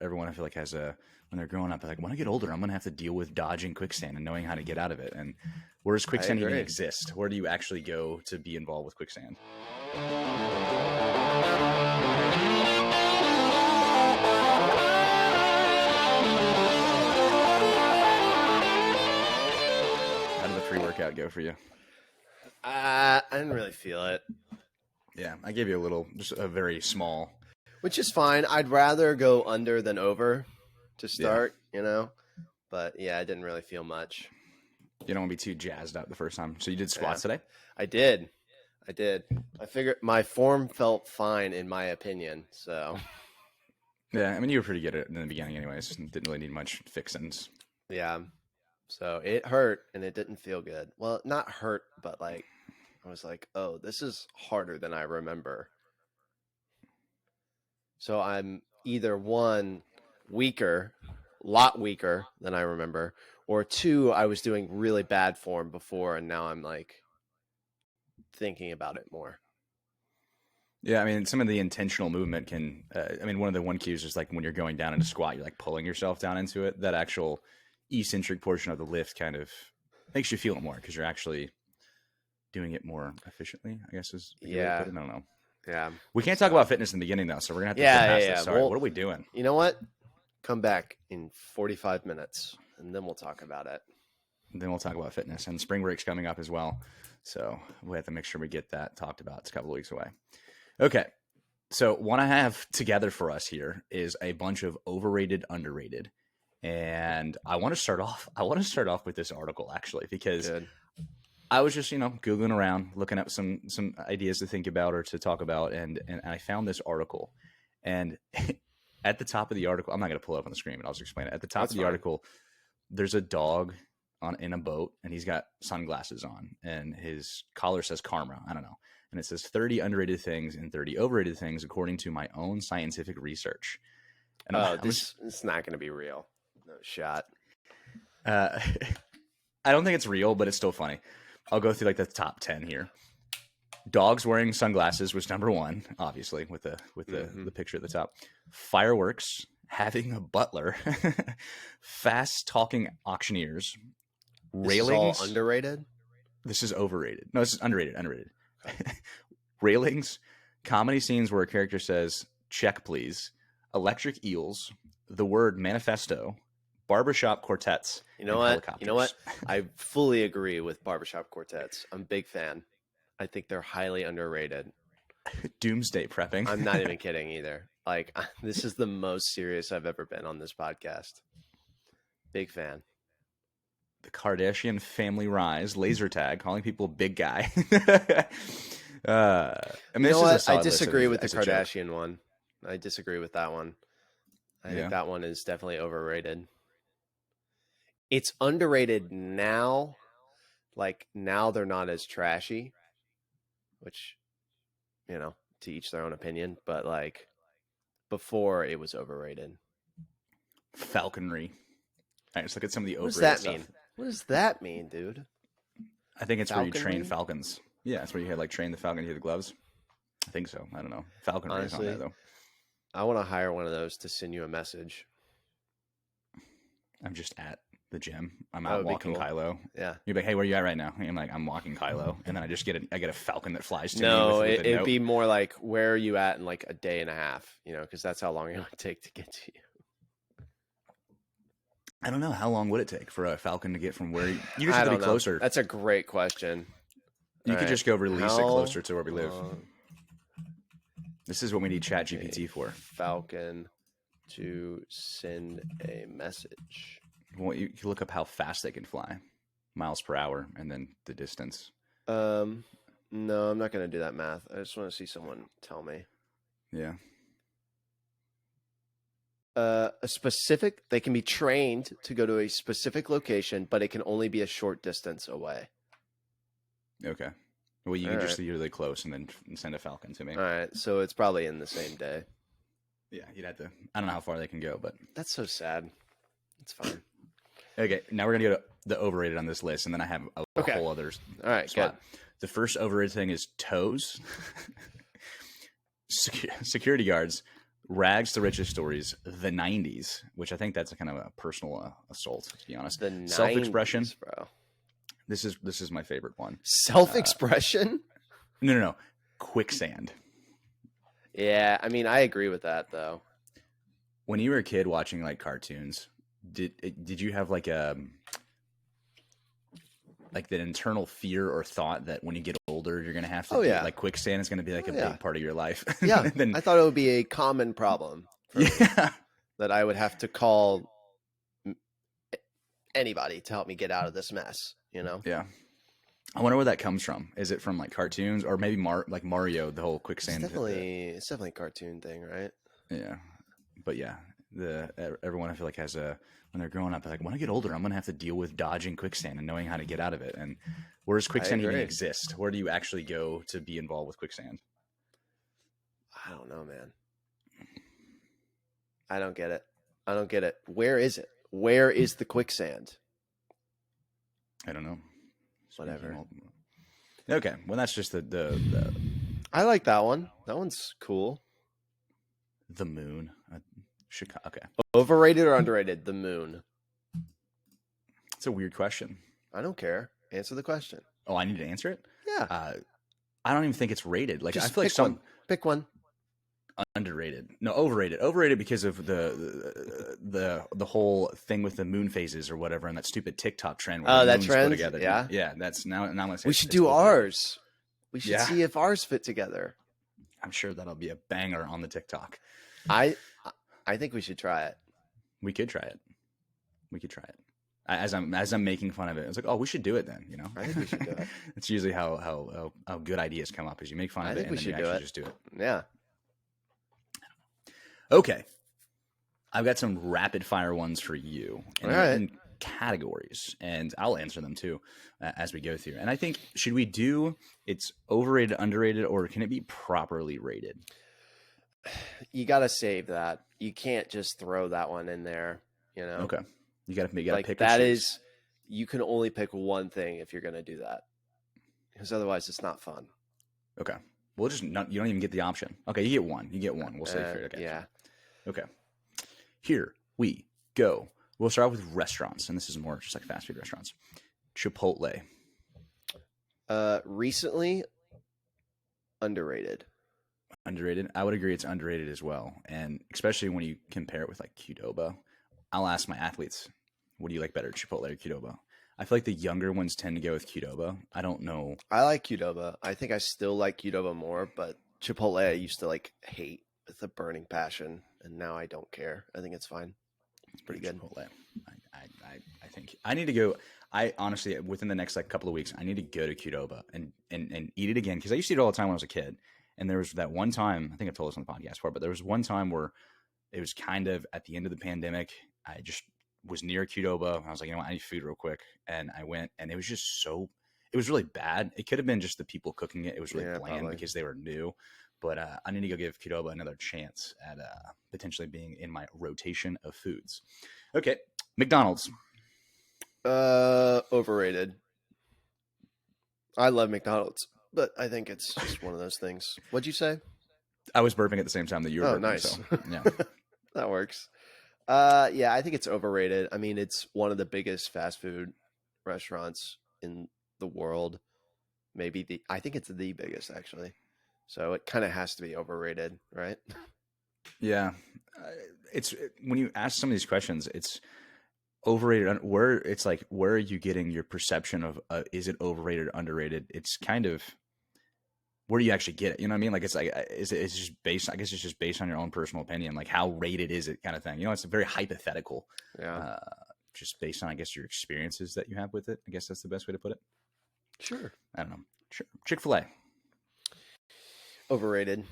everyone I feel like has a when they're growing up, like when I get older, I'm gonna have to deal with dodging quicksand and knowing how to get out of it. And where does quicksand even exist? Where do you actually go to be involved with quicksand? How did the pre-workout go for you? I didn't really feel it. Yeah, I gave you a little, just a very small. Which is fine. I'd rather go under than over to start, you know? But yeah, I didn't really feel much. You don't want to be too jazzed up the first time. So you did squats today? I did. I figured my form felt fine in my opinion, so. Yeah, I mean, you were pretty good at it in the beginning anyways. Didn't really need much fixins. Yeah. So it hurt and it didn't feel good. Well, not hurt, but like, I was like, oh, this is harder than I remember. So I'm either one, weaker, lot weaker than I remember, or two, I was doing really bad form before and now I'm like thinking about it more. Yeah, I mean, some of the intentional movement can, one of the one cues is like when you're going down into squat, you're like pulling yourself down into it. That actual eccentric portion of the lift kind of makes you feel it more because you're actually doing it more efficiently, I guess is a good way to put it. I don't know. Yeah. We can't talk about fitness in the beginning, though, so we're going to have to get past this. Sorry, well, what are we doing? You know what? Come back in 45 minutes, and then we'll talk about it. And then we'll talk about fitness. And spring break's coming up as well, so we have to make sure we get that talked about. It's a couple of weeks away. Okay, so what I have together for us here is a bunch of overrated, underrated. And I want to start off with this article, actually, because I was just, Googling around, looking up some ideas to think about or to talk about, and I found this article. And at the top of the article, I'm not going to pull it up on the screen, but I'll just explain it. At the top of the article, there's a dog in a boat, and he's got sunglasses on, and his collar says Karma. I don't know. And it says 30 underrated things and 30 overrated things according to my own scientific research. And this is not going to be real. No shot. I don't think it's real, but it's still funny. I'll go through like the top 10 here. Dogs wearing sunglasses was number one, obviously, with the picture at the top. Fireworks, having a butler, fast talking auctioneers, railings. This is all underrated? This is overrated. No, this is underrated. Railings, comedy scenes where a character says, check please, electric eels, the word manifesto, barbershop quartets. You know what? I fully agree with barbershop quartets. I'm a big fan. I think they're highly underrated. Doomsday prepping. I'm not even kidding either. Like, this is the most serious I've ever been on this podcast. Big fan. The Kardashian family rise, laser tag, calling people big guy. I disagree with the Kardashian one. I disagree with that one. I think that one is definitely overrated. It's underrated now. Like, now they're not as trashy, which, to each their own opinion. But, like, before it was overrated. Falconry. All right, let's look at some of the overrated stuff. Mean? What does that mean, dude? I think it's falconry? Where you train falcons. Yeah, it's where you had, like, train the falcon to the gloves. I think so. I don't know. Falconry is on there, though. I want to hire one of those to send you a message. I'm just at the gym. I'm out walking Kylo. Yeah. You're like, hey, where are you at right now? I'm like, I'm walking Kylo. And then I just get a falcon that flies to me. No, it'd be more like, where are you at in like a day and a half? Because that's how long it would take to get to you. I don't know. How long would it take for a falcon to get from where you just have to be closer? That's a great question. You could just go release it closer to where we live. This is what we need ChatGPT for. Falcon to send a message. Well, you can look up how fast they can fly, miles per hour, and then the distance. No, I'm not going to do that math. I just want to see someone tell me. Yeah. They can be trained to go to a specific location, but it can only be a short distance away. Okay. Well, you can just be really close and then send a falcon to me. All right. So it's probably in the same day. Yeah, you'd have to. I don't know how far they can go, but that's so sad. It's fine. Okay, now we're gonna go to the overrated on this list, and then I have a whole other. All right, spot. Good. The first overrated thing is toes. Security guards rags to riches stories, the 90s, which I think that's a kind of a personal assault, to be honest. The 90s, self-expression, bro. This is my favorite one. Self-expression? No. Quicksand. Yeah, I mean, I agree with that though. When you were a kid watching like cartoons, did you have like the internal fear or thought that when you get older you're gonna have to like quicksand is gonna be like a big part of your life? Yeah. Then, I thought it would be a common problem for me, that I would have to call anybody to help me get out of this mess, you know? Yeah. I wonder where that comes from. Is it from like cartoons or maybe like Mario, the whole quicksand? It's definitely a cartoon thing, right? Yeah. But yeah, everyone I feel like has when they're growing up, like when I get older, I'm gonna have to deal with dodging quicksand and knowing how to get out of it. And where does quicksand even exist? Where do you actually go to be involved with quicksand? I don't know, man. I don't get it. Where is it? Where is the quicksand? I don't know. Whatever. Okay, well that's just the. I like that one. That one's cool. The moon, Chicago. Okay. Overrated or underrated? The moon. It's a weird question. I don't care. Answer the question. Oh, I need to answer it? Yeah. I don't even think it's rated. Like, just I feel like pick one. Underrated. No, overrated. Overrated because of the whole thing with the moon phases or whatever, and that stupid TikTok trend. Where that trend. Together. Yeah. That's now. I'm gonna say we should do ours. We should see if ours fit together. I'm sure that'll be a banger on the TikTok. I think we should try it. We could try it. As I'm making fun of it, it's like, oh, we should do it then. You know, I think we should do it. It's usually how good ideas come up, is you make fun of it and then you actually just do it. Yeah. Okay, I've got some rapid fire ones for you in categories, and I'll answer them too as we go through. And I think, should we do it's overrated, underrated, or can it be properly rated? You got to save that. You can't just throw that one in there, you know? Okay. You got to pick that is, you can only pick one thing if you're going to do that, because otherwise it's not fun. Okay. We'll you don't even get the option. Okay. You get one. We'll save for it. Okay. Yeah. Okay. Here we go. We'll start with restaurants, and this is more just like fast food restaurants. Chipotle. Recently, underrated. Underrated. I would agree it's underrated as well, and especially when you compare it with like Qdoba. I'll ask my athletes, what do you like better, Chipotle or Qdoba? I feel like the younger ones tend to go with Qdoba. I don't know. I like Qdoba. I think I still like Qdoba more, but Chipotle I used to like hate with a burning passion, and now I don't care. I think it's fine. It's pretty good. Chipotle. I think I need to go. I honestly, within the next like couple of weeks, I need to go to Qdoba and eat it again, because I used to eat it all the time when I was a kid. And there was that one time, I think I've told this on the podcast before, but there was one time where it was kind of at the end of the pandemic. I just was near Qdoba, and I was like, you know what, I need food real quick. And I went, and it was just it was really bad. It could have been just the people cooking it. It was really bland because they were new. But I need to go give Qdoba another chance at potentially being in my rotation of foods. Okay, McDonald's. Overrated. I love McDonald's, but I think it's just one of those things. What'd you say? I was burping at the same time that you were burping. Nice. So, yeah. That works. Yeah, I think it's overrated. I mean, it's one of the biggest fast food restaurants in the world. I think it's the biggest, actually. So it kind of has to be overrated, right? Yeah. When you ask some of these questions, it's overrated. Where are you getting your perception of is it overrated or underrated? It's kind of where do you actually get it? You know what I mean? Like, it's like, it's just based, I guess it's just based on your own personal opinion. Like, how rated is it kind of thing? You know, it's very hypothetical. Yeah. Just based on, I guess, your experiences that you have with it. I guess that's the best way to put it. Sure. I don't know. Sure. Chick-Fil-A. Overrated.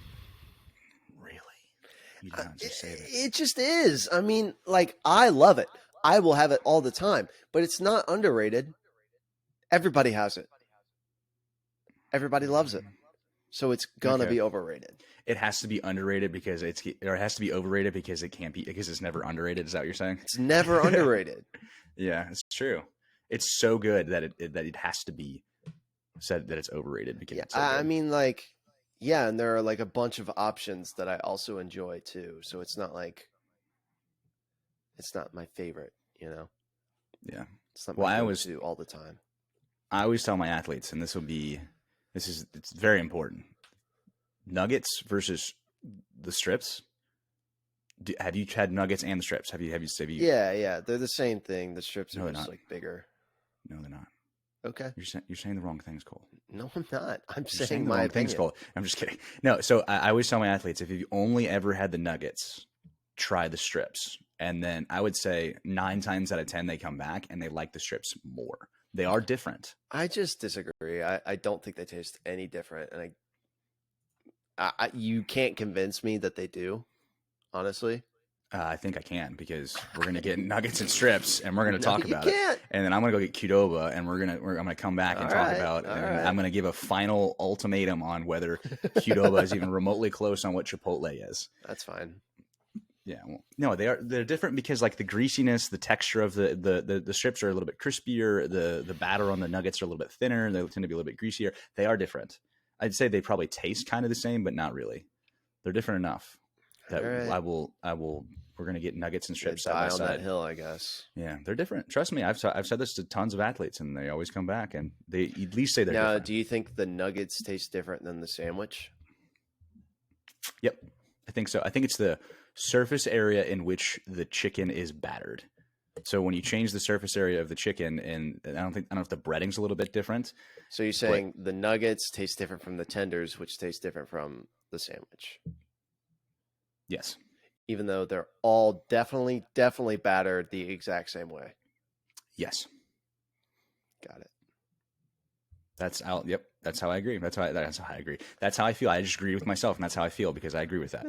Really? You don't just say that. It just is. I mean, like, I love it. I will have it all the time, but it's not underrated. Everybody has it. Everybody loves it. So it's gonna be overrated. It has to be underrated because it has to be overrated because it can't be, because it's never underrated. Is that what you're saying? It's never underrated. Yeah, it's true. It's so good that it has to be said that it's overrated because it's so good. I mean, like, Yeah, and there are like a bunch of options that I also enjoy too. So it's not like it's not my favorite, you know. Yeah. It's not Well, my go-to all the time. I always tell my athletes, and it's very important. Nuggets versus the strips. Have you had nuggets and the strips? Have you? Yeah, they're the same thing. The strips No, are they're just not. like bigger. No, they're not. Okay. You're saying the wrong things, Cole. No, I'm not. I'm You're saying saying the my wrong things, opinion. Cole. I'm just kidding. No, so I always tell my athletes, if you've only ever had the nuggets, try the strips. And then I would say 9 times out of 10, they come back and they like the strips more. They are different. I just disagree. I don't think they taste any different, and you can't convince me that they do. Honestly, I think I can because we're gonna get nuggets and strips and we're gonna no, talk you about it. can't. And then I'm gonna go get Qdoba and I'm gonna come back and talk about All and right. I'm gonna give a final ultimatum on whether Qdoba is even remotely close on what Chipotle is. That's fine. Yeah, well, no, they're different because like the greasiness, the texture of the strips are a little bit crispier. The batter on the nuggets are a little bit thinner. They tend to be a little bit greasier. They are different. I'd say they probably taste kind of the same, but not really. They're different enough that Right. I will. We're gonna get nuggets and strips side Die by on that side. hill, I guess. Yeah, they're different. Trust me, I've said this to tons of athletes, and they always come back and they at least say they're Now, different. do you think the nuggets taste different than the sandwich? Yep, I think so. I think it's the surface area in which the chicken is battered. So when you change the surface area of the chicken, and I don't know if the breading's a little bit different. So you're saying the nuggets taste different from the tenders, which taste different from the sandwich? Yes. Even though they're all definitely battered the exact same way. Yes. Got it. Yep. That's how I agree. That's how I agree. That's how I feel. I just agree with myself, and that's how I feel because I agree with that.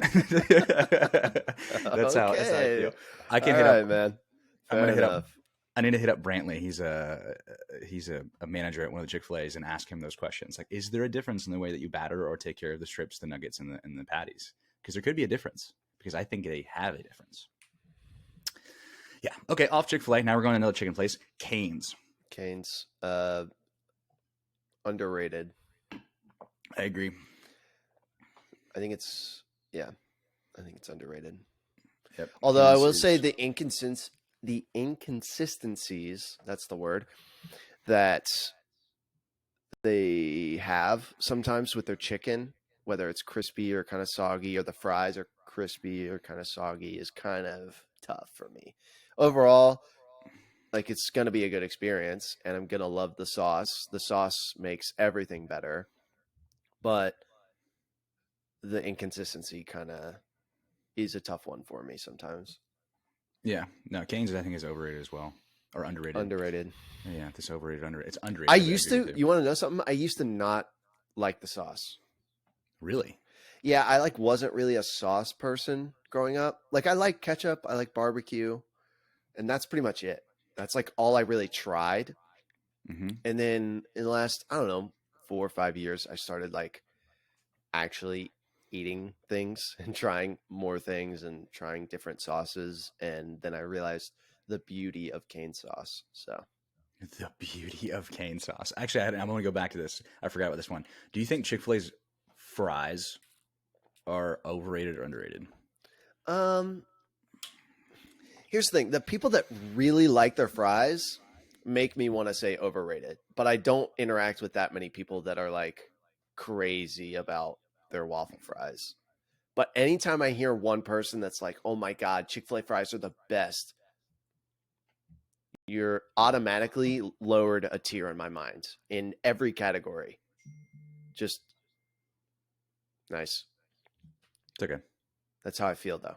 That's how I feel. I can hit up, man. I'm gonna hit up. I need to hit up Brantley. He's a manager at one of the Chick-Fil-A's and ask him those questions. Like, is there a difference in the way that you batter or take care of the strips, the nuggets, and the patties? Because there could be a difference. Because I think they have a difference. Yeah. Okay. Off Chick-fil-A. Now we're going to another chicken place. Cane's. Underrated. I agree. I think it's underrated. Yep. Although I will say the inconsistencies, that's the word, that they have sometimes with their chicken, whether it's crispy or kind of soggy, or the fries are crispy or kind of soggy, is kind of tough for me. Overall, like, it's going to be a good experience, and I'm going to love the sauce. The sauce makes everything better, but the inconsistency kind of is a tough one for me sometimes. Yeah. No, Cane's I think is overrated as well, or underrated. Underrated. Yeah, this overrated, underrated. It's underrated. You want to know something? I used to not like the sauce. Really? Yeah, I wasn't really a sauce person growing up. Like, I like ketchup, I like barbecue, and that's pretty much it. That's like all I really tried. Mm-hmm. And then in the last, I don't know, 4 or 5 years, I started like actually eating things and trying more things and trying different sauces. And then I realized the beauty of cane sauce. So the beauty of cane sauce. Actually, I'm going to go back to this. I forgot about this one. Do you think Chick-fil-A's fries are overrated or underrated? Here's the thing. The people that really like their fries make me want to say overrated, but I don't interact with that many people that are like crazy about their waffle fries. But anytime I hear one person that's like, oh my God, Chick-fil-A fries are the best, you're automatically lowered a tier in my mind in every category. Just nice. It's okay. That's how I feel, though.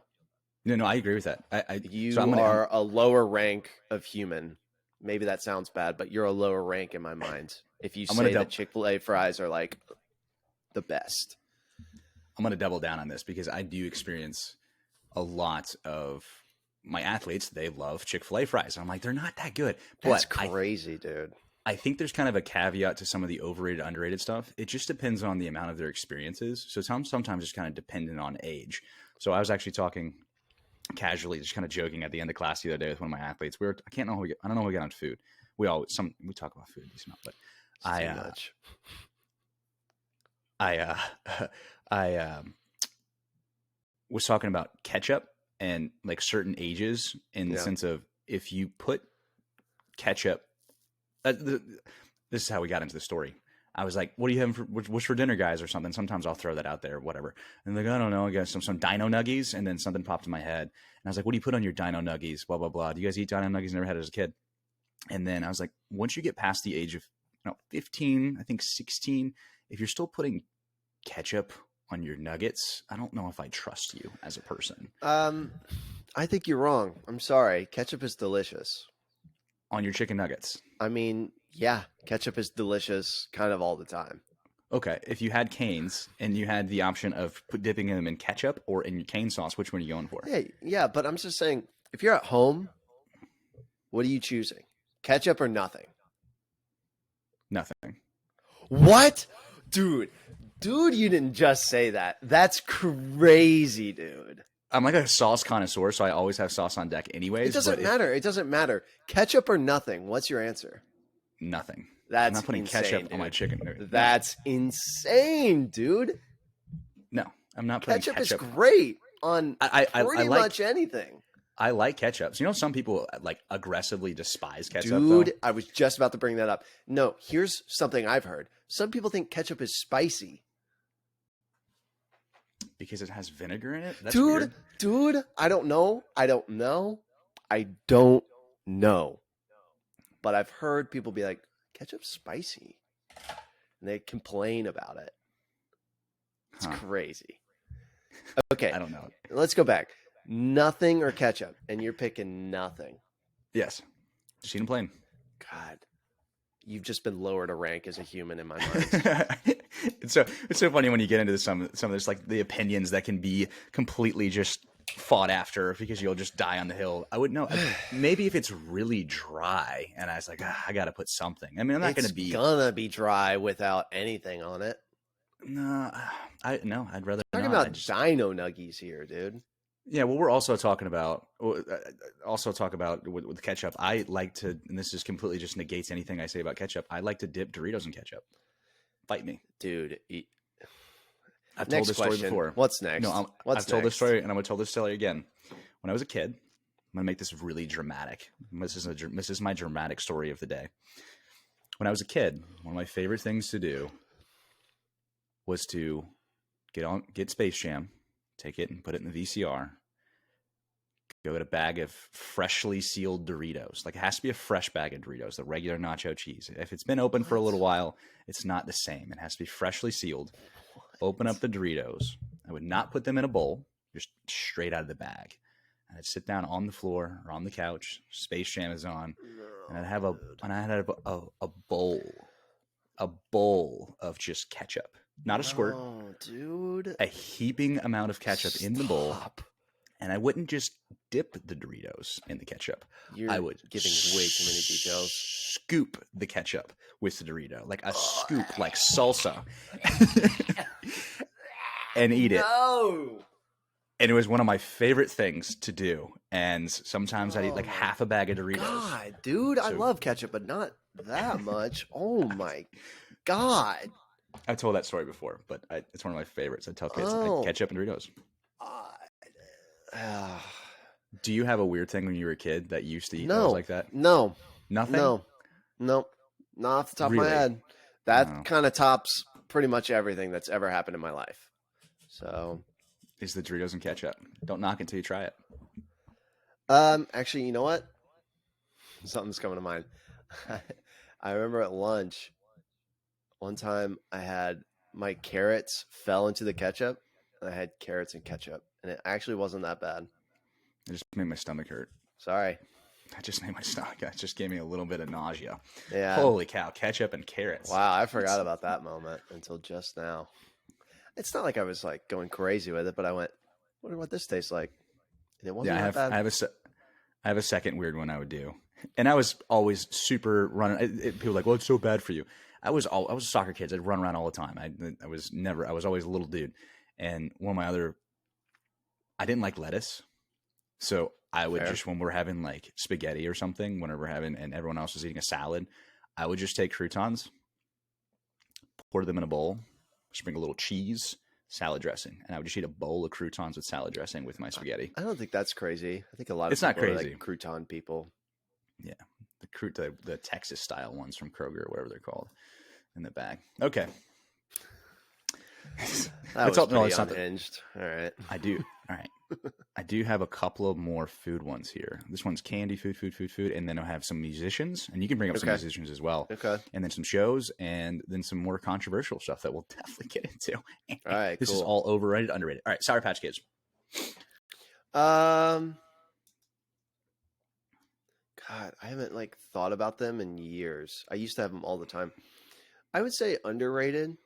No, I agree with that. You are a lower rank of human. Maybe that sounds bad, but you're a lower rank in my mind if you say that Chick-fil-A fries are like the best. I'm going to double down on this because I do experience a lot of my athletes. They love Chick-fil-A fries. I'm like, they're not that good. That's crazy, dude. I think there's kind of a caveat to some of the overrated, underrated stuff. It just depends on the amount of their experiences. So sometimes it's kind of dependent on age. So I was actually talking casually, just kind of joking at the end of class the other day with one of my athletes. I don't know how we get on food. We talk about food a decent amount, but I I was talking about ketchup and like certain ages in the Yeah. sense of if you put ketchup. This is how we got into the story. I was like, "What do you have for what's for dinner, guys?" or something. Sometimes I'll throw that out there, whatever. And they're like, "I don't know. I guess some Dino Nuggies." And then something popped in my head, and I was like, "What do you put on your Dino Nuggies?" Blah blah blah. Do you guys eat Dino Nuggies? Never had it as a kid. And then I was like, once you get past the age of 15, I think 16, if you're still putting ketchup on your nuggets, I don't know if I trust you as a person. I think you're wrong. I'm sorry. Ketchup is delicious. On your chicken nuggets. I mean, yeah, ketchup is delicious kind of all the time. Okay, if you had Cane's and you had the option of dipping them in ketchup or in your cane sauce, which one are you going for? Yeah, but I'm just saying, if you're at home, what are you choosing? Ketchup or nothing? Nothing. What? Dude, you didn't just say that. That's crazy, dude. I'm like a sauce connoisseur, so I always have sauce on deck anyways. It doesn't matter. It doesn't matter. Ketchup or nothing? What's your answer? Nothing. That's I'm not putting insane, ketchup dude. on my chicken. That's insane, dude. No, I'm not putting ketchup. Ketchup is great on I pretty much anything. I like ketchup. So, some people like aggressively despise ketchup. Dude, though. I was just about to bring that up. No, here's something I've heard. Some people think ketchup is spicy. Because it has vinegar in it? That's dude, weird. Dude, I don't know. But I've heard people be like, ketchup's spicy. And they complain about it. It's crazy. Okay. I don't know. Let's go back. Nothing or ketchup. And you're picking nothing. Yes. Just eat them plain. God. You've just been lowered a rank as a human in my mind. It's so funny when you get into some of this, like the opinions that can be completely just fought after because you'll just die on the hill. I wouldn't know. Maybe if it's really dry and I was like, I got to put something. I mean, I'm not going to be gonna be dry without anything on it. No, I'd rather talking not. about Dino Nuggies here, dude. Yeah, well, we're also talking about with ketchup. I like to, and this just completely just negates anything I say about ketchup. I like to dip Doritos in ketchup. Fight me, dude. I've told this story before. What's next? No, I've told this story, and I'm going to tell this story again. When I was a kid, I'm going to make this really dramatic. This is my dramatic story of the day. When I was a kid, one of my favorite things to do was to get Space Jam, take it and put it in the VCR, go get a bag of freshly sealed Doritos. Like, it has to be a fresh bag of Doritos, the regular nacho cheese. If it's been open for a little while, it's not the same. It has to be freshly sealed. Open up the Doritos. I would not put them in a bowl, just straight out of the bag. And I'd sit down on the floor or on the couch. Space Jam is on, and I'd have a bowl of just ketchup, not a squirt. Oh, dude, a heaping amount of ketchup in the bowl, and I wouldn't just dip the Doritos in the ketchup. I would giving way too many details. Scoop the ketchup with the Dorito, like a scoop, like salsa, and eat it. No. And it was one of my favorite things to do. And sometimes I'd eat like half a bag of Doritos. God, dude, I love ketchup, but not that much. Oh my God. I've told that story before, but it's one of my favorites. I tell kids ketchup and Doritos. Do you have a weird thing when you were a kid that you used to eat that was like that? No. Nothing? No. Nope. Not off the top of my head. That kind of tops pretty much everything that's ever happened in my life. So... is the Doritos and ketchup. Don't knock it until you try it. Actually, you know what? Something's coming to mind. I remember at lunch, one time I had my carrots fell into the ketchup, and I had carrots and ketchup, and it actually wasn't that bad. It just made my stomach hurt. Sorry. That just made my stomach. That just gave me a little bit of nausea. Yeah. Holy cow, ketchup and carrots. Wow, I forgot about that moment until just now. It's not like I was like going crazy with it, but I went, wonder what this tastes like. And it wasn't that bad. I have a second weird one I would do. And I was always super running. People were like, well, it's so bad for you. I was a soccer kid. I'd run around all the time. I was always a little dude. And I didn't like lettuce. So I would just, when we're having like spaghetti or something, whenever we're having, and everyone else was eating a salad, I would just take croutons, pour them in a bowl, sprinkle a little cheese, salad dressing, and I would just eat a bowl of croutons with salad dressing with my spaghetti. I don't think that's crazy. I think a lot of It's not people are crazy. like crouton people. Yeah, the Texas style ones from Kroger or whatever they're called in the bag. Okay. That was pretty unhinged. All right. I do. All right. I do have a couple of more food ones here. This one's candy, food, and then I'll have some musicians, and you can bring up some musicians as well. Okay. And then some shows, and then some more controversial stuff that we'll definitely get into. All right. This is all overrated, underrated. All right, Sour Patch Kids. God, I haven't like thought about them in years. I used to have them all the time. I would say underrated.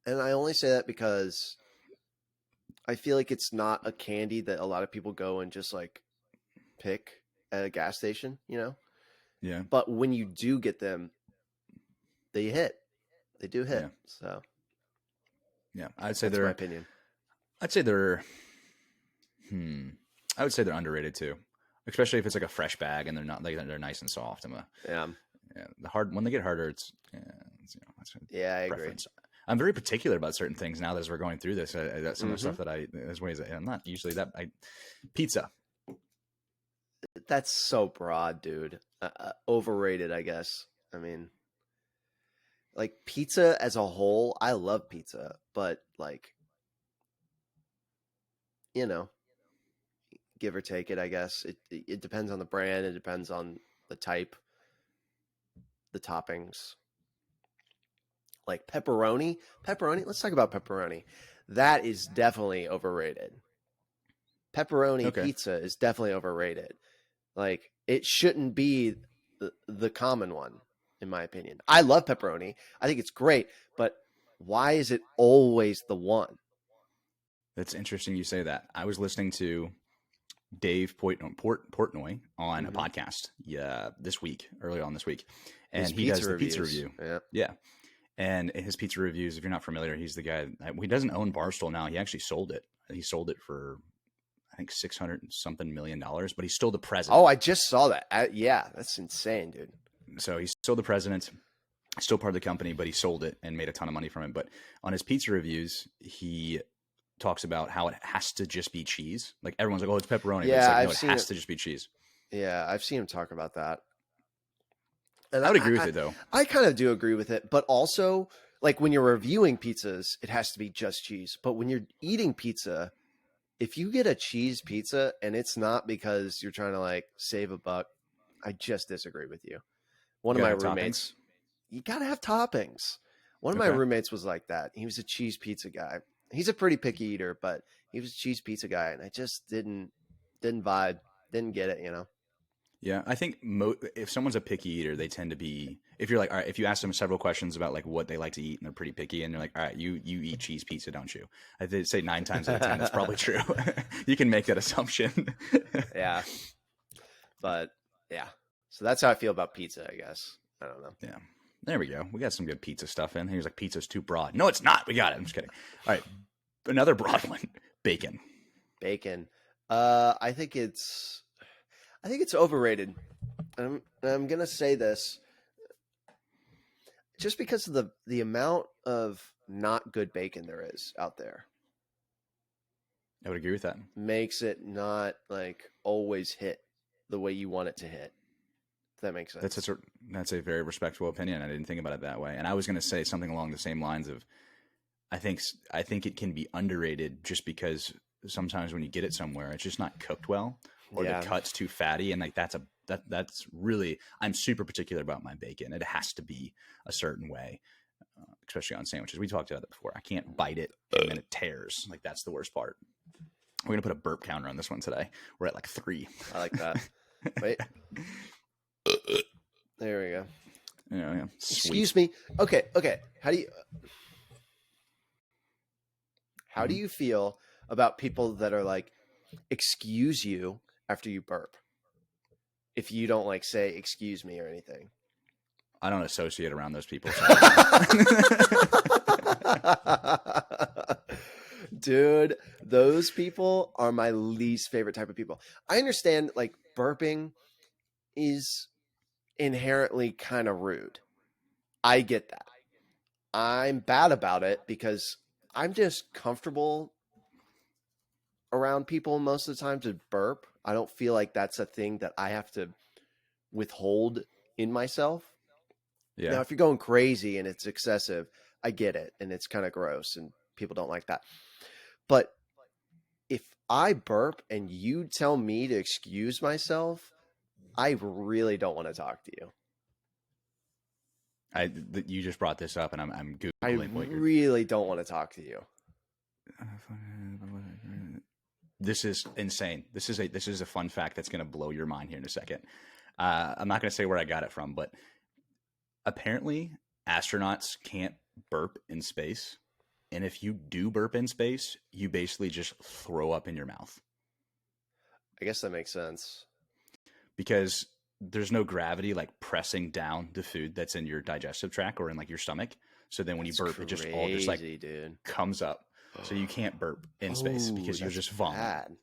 And I only say that because I feel like it's not a candy that a lot of people go and just like pick at a gas station, you know? Yeah. But when you do get them, they hit. They do hit. Yeah. So yeah, I'd say that's my opinion. I'd say they're I would say they're underrated too. Especially if it's like a fresh bag and they're not like they're nice and soft. Yeah. When they get harder, it's I agree. I'm very particular about certain things now that as we're going through this. Some of the stuff that there's ways that I'm not usually that. Pizza. That's so broad, dude. Overrated, I guess. I mean, like pizza as a whole, I love pizza, but like, you know, give or take it, I guess. It depends on the brand. It depends on the type, the toppings. Like pepperoni. Let's talk about pepperoni. That is definitely overrated. Pepperoni pizza is definitely overrated. Like it shouldn't be the common one, in my opinion. I love pepperoni. I think it's great, but why is it always the one? That's interesting you say that. I was listening to Dave Portnoy on a podcast early on this week. And he does the pizza review. Yeah. And his pizza reviews, if you're not familiar, he's the guy. He doesn't own Barstool now. He actually sold it. He sold it for, I think, $600 million, but he's still the president. Oh, I just saw that. Yeah, that's insane, dude. So he's still the president, still part of the company, but he sold it and made a ton of money from it. But on his pizza reviews, he talks about how it has to just be cheese. Like everyone's like, oh, it's pepperoni. Yeah, but it's like, no, it has to just be cheese. Yeah, I've seen him talk about that. And I would agree with it, though. I kind of do agree with it. But also, like when you're reviewing pizzas, it has to be just cheese. But when you're eating pizza, if you get a cheese pizza and it's not because you're trying to like save a buck, I just disagree with you. One of my roommates, you got to have toppings. One of my roommates was like that. He was a cheese pizza guy. He's a pretty picky eater, but he was a cheese pizza guy. And I just didn't vibe, didn't get it, you know? Yeah, I think if someone's a picky eater, they tend to be. If you're like, all right, if you ask them several questions about like what they like to eat, and they're pretty picky, and they're like, all right, you eat cheese pizza, don't you? I'd say 9 times out of 10, that's probably true. You can make that assumption. Yeah, but yeah, so that's how I feel about pizza. I guess I don't know. Yeah, there we go. We got some good pizza stuff in. He was like, pizza's too broad. No, it's not. We got it. I'm just kidding. All right, another broad one: bacon. Bacon. I think it's overrated. I'm gonna say this just because of the amount of not good bacon there is out there. I would agree with that. Makes it not like always hit the way you want it to hit. If that makes sense. That's a very respectable opinion. I didn't think about it that way. And I was going to say something along the same lines of, I think it can be underrated just because sometimes when you get it somewhere, it's just not cooked well. Or the cut's too fatty, and like that's really, I'm super particular about my bacon. It has to be a certain way, especially on sandwiches. We talked about that before. I can't bite it and then it tears. Like that's the worst part. We're gonna put a burp counter on this one today. We're at like 3. I like that. Wait, there we go. Yeah. Excuse me. Okay. How do you feel about people that are like, excuse you after you burp? If you don't like say excuse me or anything. I don't associate around those people. Dude, those people are my least favorite type of people. I understand like burping is inherently kind of rude. I get that. I'm bad about it because I'm just comfortable around people most of the time to burp. I don't feel like that's a thing that I have to withhold in myself. Yeah. Now, if you're going crazy and it's excessive, I get it. And it's kind of gross and people don't like that. But if I burp and you tell me to excuse myself, I really don't want to talk to you. You just brought this up, and I'm I googling what you're. really don't want to talk to you. This is insane. This is a fun fact that's going to blow your mind here in a second. I'm not going to say where I got it from, but apparently astronauts can't burp in space, and if you do burp in space, you basically just throw up in your mouth. I guess that makes sense. Because there's no gravity like pressing down the food that's in your digestive tract or in like your stomach. So then when you burp, it just all just like comes up. So you can't burp in space because you're just vomiting. Bad.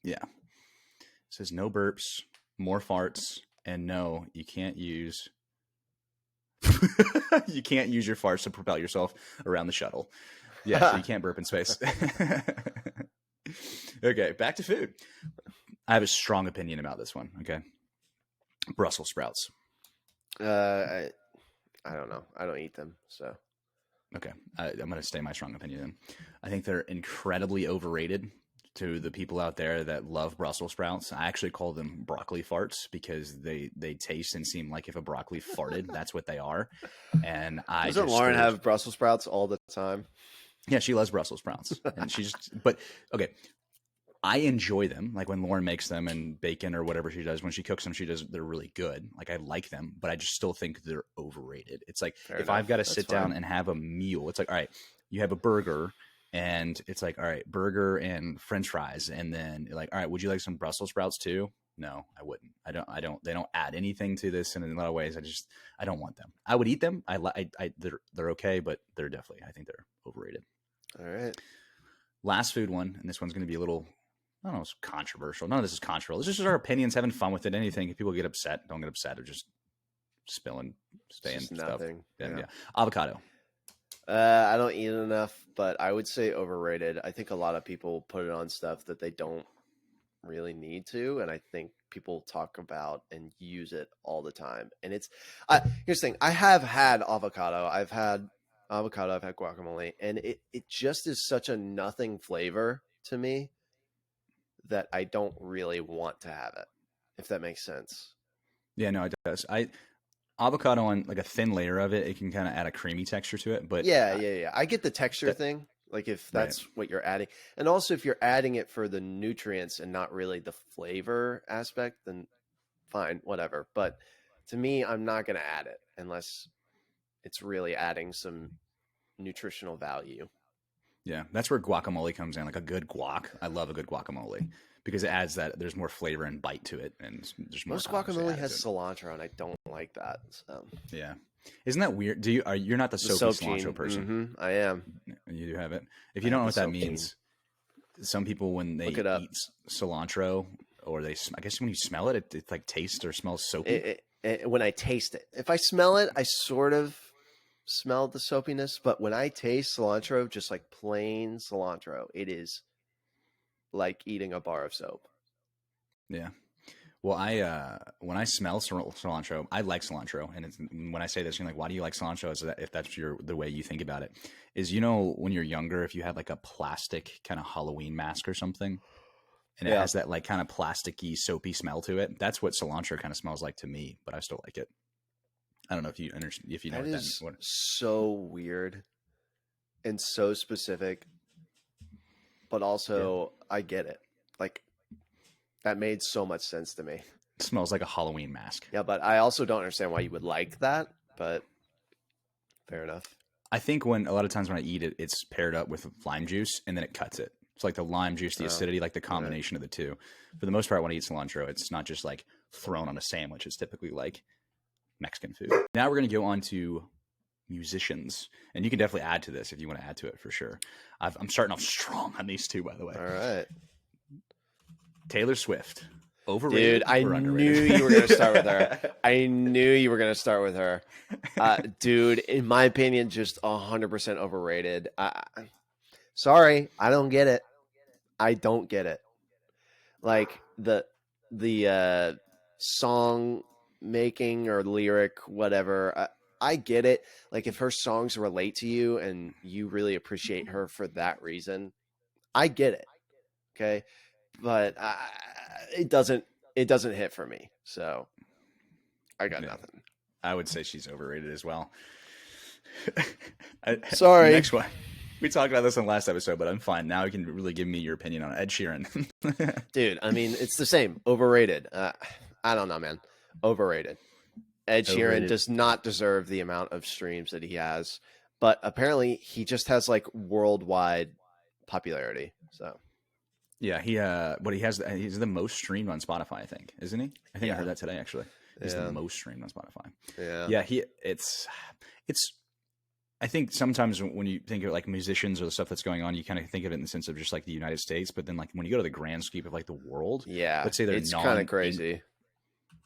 Yeah. It says no burps, more farts, and no, you can't use you can't use your farts to propel yourself around the shuttle. Yeah, so you can't burp in space. Okay, back to food. I have a strong opinion about this one. Okay, Brussels sprouts. I don't know. I don't eat them, so. Okay, I'm going to stay my strong opinion then. I think they're incredibly overrated to the people out there that love Brussels sprouts. I actually call them broccoli farts because they taste and seem like if a broccoli farted, that's what they are. And doesn't Lauren have Brussels sprouts all the time? Yeah, she loves Brussels sprouts, and but okay. I enjoy them, like when Lauren makes them and bacon or whatever she does. When she cooks them, they're really good. Like I like them, but I just still think they're overrated. It's like Fair if enough. I've got to sit down and have a meal, it's like, all right, you have a burger and it's like, all right, burger and French fries. And then you're like, all right, would you like some Brussels sprouts too? No, I wouldn't. They don't add anything to this. And in a lot of ways, I don't want them. I would eat them. They're okay, but they're definitely, I think they're overrated. All right. Last food one. And this one's going to be a little, I don't know, it's controversial. None of this is controversial. This is just our opinions, having fun with it. Anything. If people get upset, don't get upset. Or just spilling, staying stuff. Nothing. Yeah. Avocado. I don't eat it enough, but I would say overrated. I think a lot of people put it on stuff that they don't really need to, and I think people talk about and use it all the time. And it's here's the thing: I have had avocado. I've had guacamole, and it just is such a nothing flavor to me that I don't really want to have it, if that makes sense. Yeah, no, it does. Avocado on like a thin layer of it, it can kind of add a creamy texture to it. But yeah. I get the texture thing. Like if that's what you're adding. And also if you're adding it for the nutrients and not really the flavor aspect, then fine, whatever. But to me, I'm not going to add it unless it's really adding some nutritional value. Yeah, that's where guacamole comes in. Like a good guac. I love a good guacamole because it adds that there's more flavor and bite to it, and there's more. Most guacamole has cilantro, and I don't like that. So. Yeah, isn't that weird? You're not the soapy cilantro person? Mm-hmm, I am. You do have it. If you don't know what that means, some people when they eat cilantro, or I guess when you smell it, it like tastes or smells soapy. When I taste it, if I smell it, I sort of smell the soapiness, but when I taste cilantro, just like plain cilantro, it is like eating a bar of soap. Yeah. Well, when I smell cilantro, I like cilantro, and when I say this, you're like, "Why do you like cilantro?" Is that if that's the way you think about it? Is when you're younger, if you had like a plastic kind of Halloween mask or something, and it has that like kind of plasticky, soapy smell to it, that's what cilantro kind of smells like to me. But I still like it. I don't know if you understand, if you know what that is. So weird and so specific, but also I get it. Like that made so much sense to me. It smells like a Halloween mask. Yeah, but I also don't understand why you would like that, but fair enough. I think a lot of times when I eat it, it's paired up with lime juice and then it cuts it. It's like the lime juice, the acidity, like the combination of the two. For the most part, when I eat cilantro, it's not just like thrown on a sandwich. It's typically like Mexican food. Now we're going to go on to musicians, and you can definitely add to this if you want to add to it for sure. I'm starting off strong on these two, by the way. All right. Taylor Swift. Overrated or underrated? Knew you were going to start with her. I knew you were going to start with her. Dude, in my opinion, just 100% overrated. Sorry, I don't get it. I don't get it. Like the song making or lyric, whatever. I get it. Like if her songs relate to you and you really appreciate her for that reason, I get it. Okay, but it doesn't hit for me. So I got nothing. I would say she's overrated as well. Sorry. Next one. We talked about this in the last episode, but I'm fine. Now you can really give me your opinion on Ed Sheeran. Dude, I mean, it's the same. Overrated. I don't know, man. Overrated. Ed Sheeran does not deserve the amount of streams that he has, but apparently he just has like worldwide popularity. So yeah, he's the most streamed on Spotify, I think, isn't he? I think I heard that today actually. He's the most streamed on Spotify. Yeah, it's I think sometimes when you think of like musicians or the stuff that's going on, you kind of think of it in the sense of just like the United States, but then like when you go to the grand sweep of like the world, let's say they're it's kind of crazy.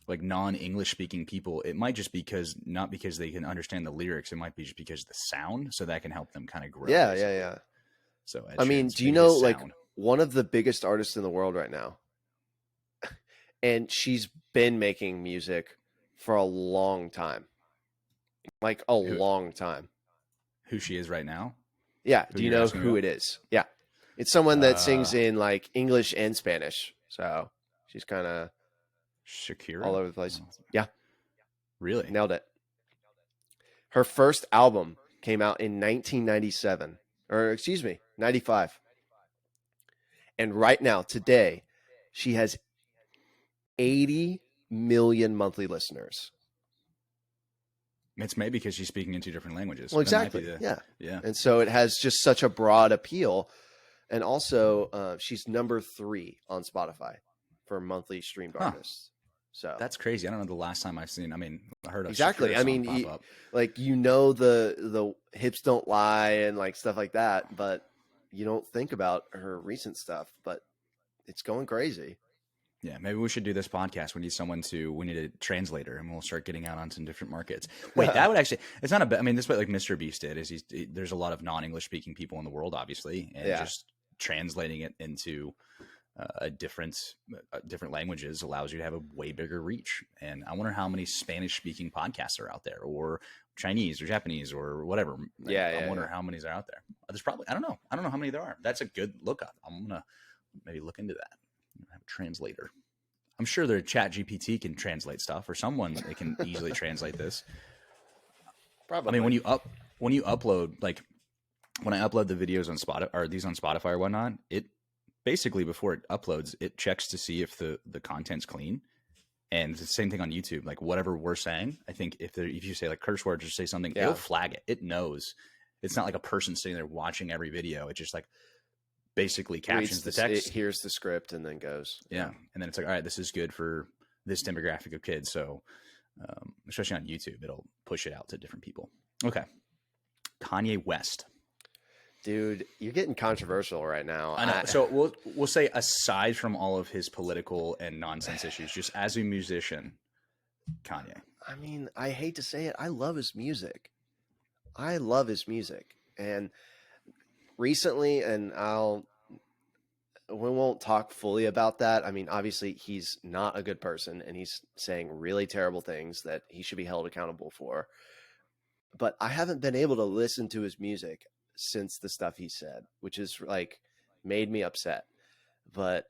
Like non-English speaking people, it might just not because they can understand the lyrics, it might be just because of the sound, so that can help them kind of grow. Yeah. So I mean, do you know like one of the biggest artists in the world right now, and she's been making music for a long time, like a long time. Who she is right now? Yeah. Do you know who it is? Yeah. It's someone that sings in like English and Spanish. So she's kind of Shakira all over the place. Yeah. Really? Nailed it. Her first album came out in 1997, or excuse me, 95. And right now, today, she has 80 million monthly listeners. It's maybe because she's speaking in 2 different languages. Well, exactly. Yeah. And so it has just such a broad appeal. And also, she's number 3 on Spotify for monthly streamed artists. So that's crazy. I don't know the last time I've seen. I mean, I heard of exactly. I mean, the hips don't lie and like stuff like that, but you don't think about her recent stuff. But it's going crazy. Yeah, maybe we should do this podcast. We need a translator, and we'll start getting out on some different markets. Wait, that would actually, it's not I mean, this is what like Mr. Beast did, is there's a lot of non-English speaking people in the world, obviously, and just translating it into different languages allows you to have a way bigger reach. And I wonder how many Spanish speaking podcasts are out there, or Chinese or Japanese or whatever. I wonder how many are out there. There's probably, I don't know how many there are. That's a good look up. I'm going to maybe look into that. Have a translator. I'm sure their Chat GPT can translate stuff, or someone that can easily translate this. Probably. I mean, when you upload, like when I upload the videos on Spotify or these on Spotify or whatnot, it basically before it uploads, it checks to see if the content's clean. And it's the same thing on YouTube. Like whatever we're saying, I think if you say like curse words or say something, it'll flag it. It knows. It's not like a person sitting there watching every video. It just like basically captions the text. It hears the script and then goes. Yeah. And then it's like, all right, this is good for this demographic of kids. So especially on YouTube, it'll push it out to different people. Okay. Kanye West. Dude, you're getting controversial right now. I know. So we'll say aside from all of his political and nonsense issues, just as a musician, Kanye. I mean, I hate to say it. I love his music. And recently, and we won't talk fully about that. I mean, obviously he's not a good person and he's saying really terrible things that he should be held accountable for. But I haven't been able to listen to his music since the stuff he said, which is like made me upset. But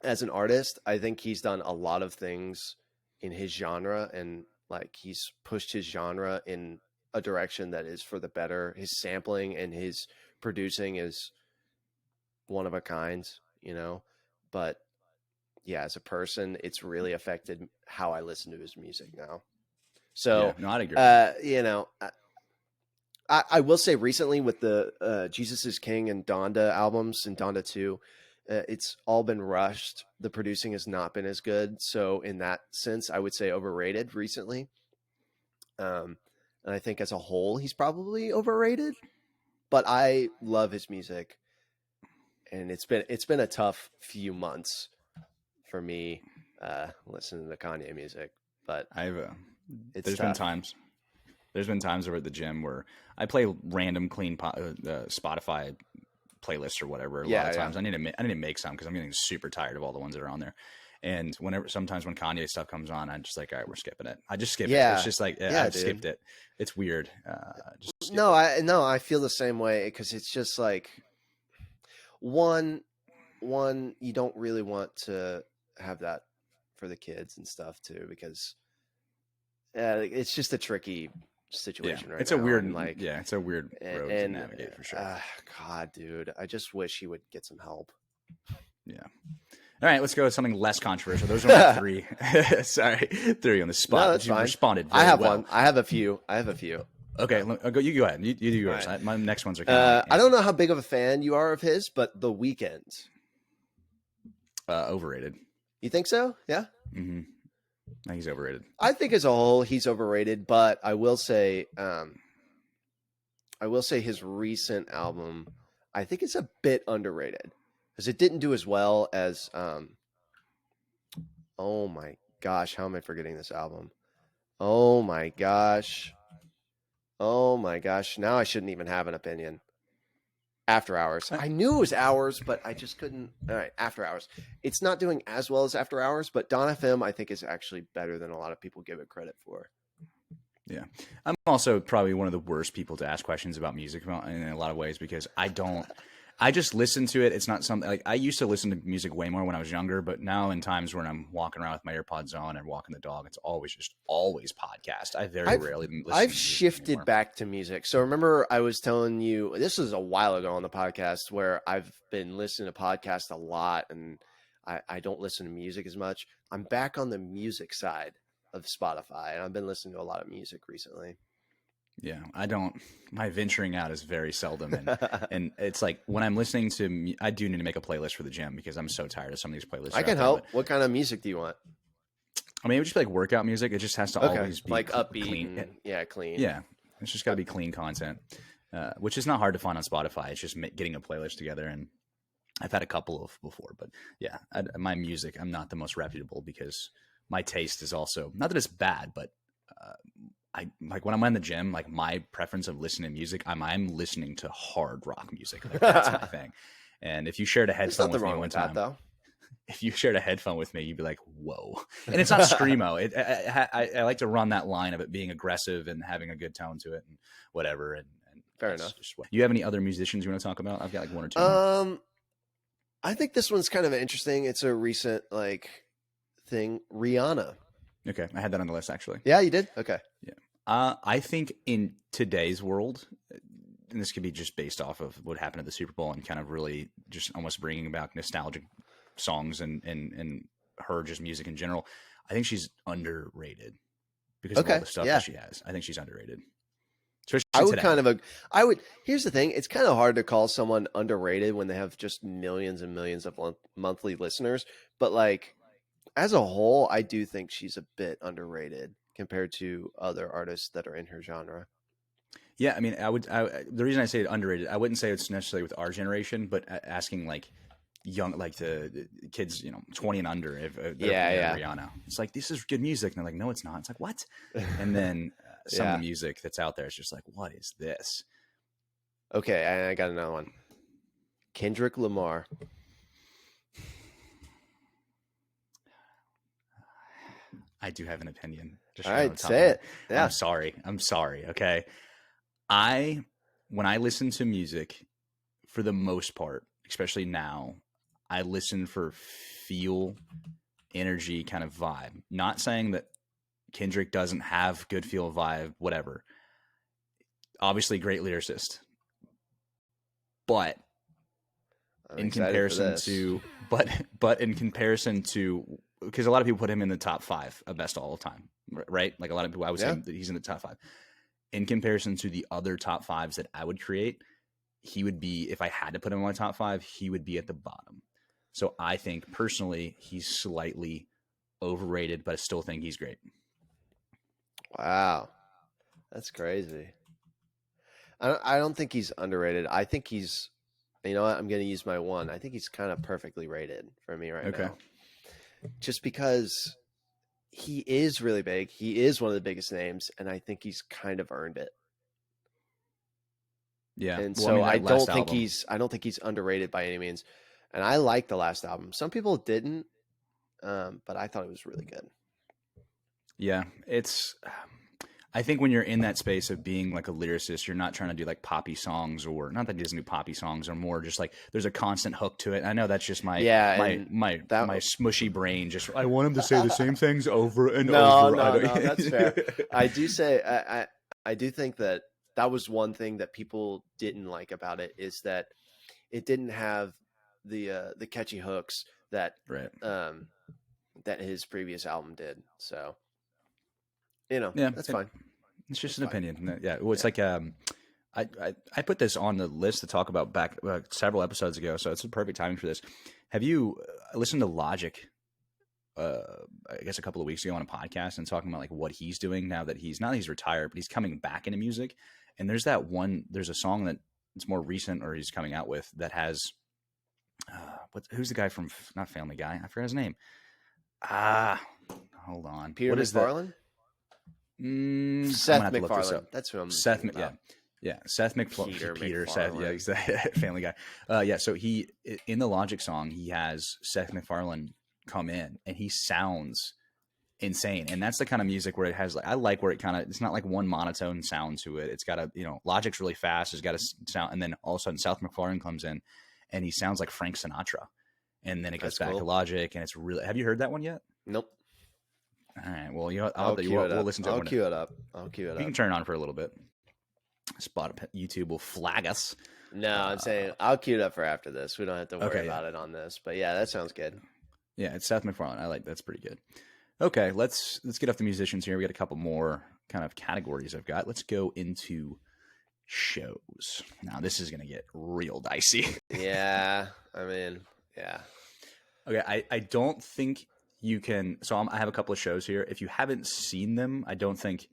as an artist, I think he's done a lot of things in his genre, and like he's pushed his genre in a direction that is for the better. His sampling and his producing is one of a kind, but yeah, as a person, it's really affected how I listen to his music now. So I'd agree. I will say recently with the Jesus is King and Donda albums and Donda 2, it's all been rushed. The producing has not been as good. So in that sense, I would say overrated recently. And I think as a whole, he's probably overrated, but I love his music. And it's been a tough few months for me listening to Kanye music, but there's been times over at the gym where I play random clean Spotify playlists or whatever. A lot of times I need to make some because I'm getting super tired of all the ones that are on there. And sometimes when Kanye stuff comes on, I'm just like, all right, we're skipping it. I just skip it. It's just like, I've skipped it. It's weird. I feel the same way because it's just like one, you don't really want to have that for the kids and stuff too, because it's just a tricky situation right it's now. A weird, it's a weird road to navigate for sure. God, dude, I just wish he would get some help. Yeah. All right, let's go with something less controversial. Those are my three. Sorry, threw you on the spot. No, that's fine. Responded very well. One. I have a few. Okay, you go ahead. You do yours. Right. My next ones are kind of I don't know how big of a fan you are of his, but The Weeknd. Overrated. You think so? Yeah? Mm-hmm. I think he's overrated. I think as a whole, he's overrated, but I will say his recent album, I think it's a bit underrated. Because it didn't do as well as oh my gosh, how am I forgetting this album? Oh my gosh. Now I shouldn't even have an opinion. After Hours. I knew it was Hours, but I just couldn't. All right, After Hours. It's not doing as well as After Hours, but Dawn FM I think is actually better than a lot of people give it credit for. Yeah. I'm also probably one of the worst people to ask questions about music in a lot of ways because I just listen to it. It's not something like I used to listen to music way more when I was younger, but now in times when I'm walking around with my AirPods on and walking the dog, it's always podcast. I very rarely listen. I've shifted anymore. Back to music. So remember I was telling you, this was a while ago on the podcast where I've been listening to podcasts a lot and I don't listen to music as much. I'm back on the music side of Spotify and I've been listening to a lot of music recently. Yeah, my venturing out is very seldom. And it's like when I'm listening to, I do need to make a playlist for the gym because I'm so tired of some of these playlists. I can help. What kind of music do you want? I mean, it would just be like workout music. It just has to always be like upbeat. Clean. Clean. Yeah. It's just got to be clean content, which is not hard to find on Spotify. It's just getting a playlist together. And I've had a couple of before, but yeah, my music, I'm not the most reputable because my taste is also, not that it's bad, but I like when I'm in the gym, like my preference of listening to music, I'm listening to hard rock music. Like that's my thing. And if you shared a headphone with me one time, if you shared a headphone with me, you'd be like, whoa. And it's not screamo. I like to run that line of it being aggressive and having a good tone to it and whatever. And fair enough. Do you have any other musicians you want to talk about? I've got like one or two. I think this one's kind of interesting. It's a recent thing. Rihanna. Okay. I had that on the list actually. Yeah, you did? Okay. Yeah. I think in today's world, and this could be just based off of what happened at the Super Bowl and kind of really just almost bringing back nostalgic songs and her just music in general. I think she's underrated because of all the stuff that she has. I think she's underrated. Here's the thing. It's kind of hard to call someone underrated when they have just millions and millions of monthly listeners. But like as a whole, I do think she's a bit underrated compared to other artists that are in her genre. Yeah, I mean, the reason I say it underrated, I wouldn't say it's necessarily with our generation, but asking like young, like the kids, 20 and under, if Rihanna, it's like, this is good music. And they're like, no, it's not. It's like, what? And then some of the music that's out there is just like, what is this? Okay, I got another one. Kendrick Lamar. I do have an opinion. All right, say it. Yeah. I'm sorry. Okay. When I listen to music, for the most part, especially now, I listen for feel, energy, kind of vibe. Not saying that Kendrick doesn't have good feel, vibe, whatever. Obviously, great lyricist, but in comparison to, because a lot of people put him in the top 5 of best of all time, right? Like a lot of people, I would say that he's in the top 5. In comparison to the other top 5s that I would create, he would be, if I had to put him in my top 5, he would be at the bottom. So I think personally, he's slightly overrated, but I still think he's great. Wow. That's crazy. I don't think he's underrated. I think he's, you know what? I'm going to use my one. I think he's kind of perfectly rated for me right now. just because he is really big. He is one of the biggest names, and I think he's kind of earned it. Yeah. And Well, so I that last don't think album, I don't think he's underrated by any means. And I like the last album. Some people didn't, but I thought it was really good. yeah, it's. I think when you're in that space of being like a lyricist, you're not trying to do like poppy songs, or not that he doesn't do poppy songs, or more just like there's a constant hook to it. I know that's just my Yeah, my and my that my smushy brain. Just I want him to say the same things over and no, over. I no, don't. no, that's fair. I do say I do think that that was one thing that people didn't like about it is that it didn't have the catchy hooks that Right. that his previous album did. So, Yeah. that's fine. It's just That's an fine. opinion. Yeah. Well, it's Yeah. like I put this on the list to talk about back several episodes ago, so it's a perfect timing for this. Have you listened to Logic? I guess a couple of weeks ago on a podcast and talking about like what he's doing now that he's retired, but he's coming back into music. And there's a song that it's more recent or he's coming out with that has who's the guy from not Family Guy? I forgot his name. Ah, hold on. Peter What is the? McFarlane? I'm gonna Seth have to look this up. MacFarlane. That's who I'm Seth, thinking yeah, about. yeah, Seth Peter, Seth, yeah, MacFarlane. he's the Family Guy. Yeah, so he in the Logic song he has Seth MacFarlane come in and he sounds insane, and that's the kind of music where it has like I like where it kind of it's not like one monotone sound to it. It's got a Logic's really fast. It's got a sound, and then all of a sudden Seth MacFarlane comes in and he sounds like Frank Sinatra, and then it goes That's back to cool. Logic, and it's really. Have you heard that one yet? Nope. All right. Well, I'll queue it we'll up. listen to it I'll when queue it up. I'll queue it you up. can turn it on for a little bit. YouTube will flag us. No, I'm saying I'll queue it up for after this. We don't have to worry about it on this. But yeah, that sounds good. Yeah, it's Seth MacFarlane. I like that's pretty good. Okay, let's get off the musicians here. We got a couple more kind of categories I've got. Let's go into shows. Now this is gonna get real dicey. Yeah, I mean, yeah. Okay, I don't think you can. So I have a couple of shows here. If you haven't seen them, I don't think